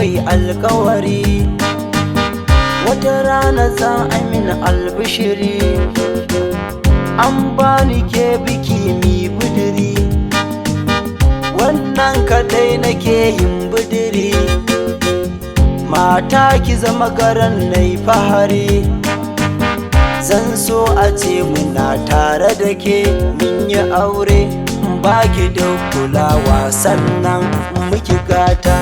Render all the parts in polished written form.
kai alkawari, wata rana za a min albishiri, an bani ke biki mi budiri, wannan kadai nake yin budiri. Mata ki zama garan nai fahari, zan so a ce muna tare da ke mun yi aure, baki da kulawa sannan muki gata.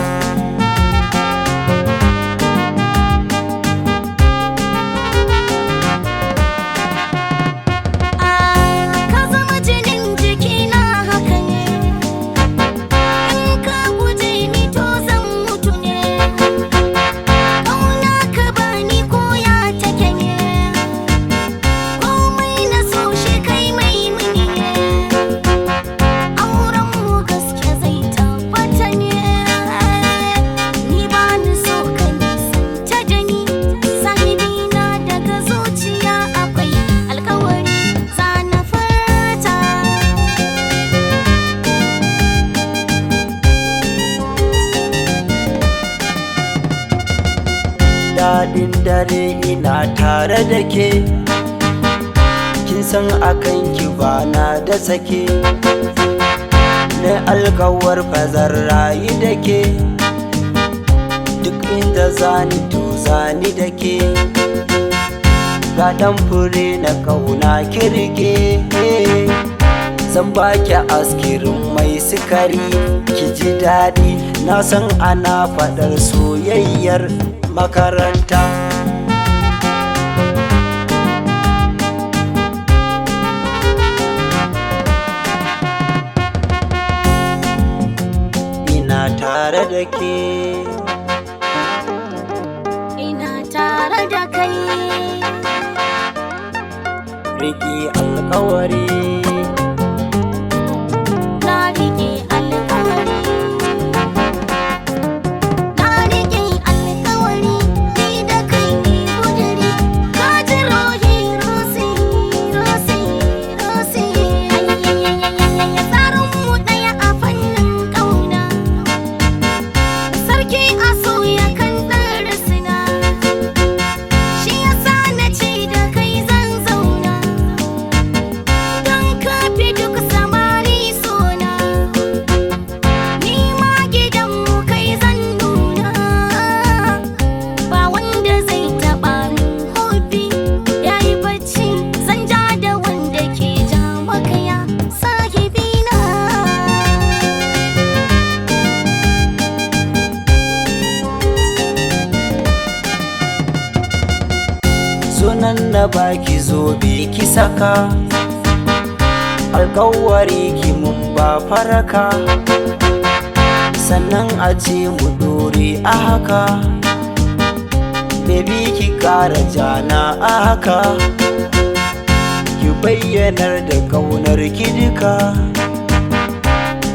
Daɗin dare ina tare da ke, kin san akan ki bana da sake, na alkawar bazar rayu da ke, duk inda zani to zani da ke, ga ɗan fure na kauna kirge, zan baki askirin mai sukari ki ji daɗi. Na san ana faɗar soyayyar makaranta. Ina tare da ke, ina tare da kai, riƙe alƙawari, na riƙe alƙawari. Sunan na baki zobe ki saka, alkawari ki mun ba faraka, sannan a ce mu dore a haka, baby ki kara jana a haka, ki bayyanar da kaunar ki duka,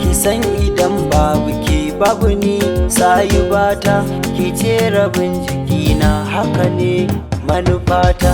ki san idan babu ki babu ni sayu bata, ki ce rabin jikina haka ne manufata.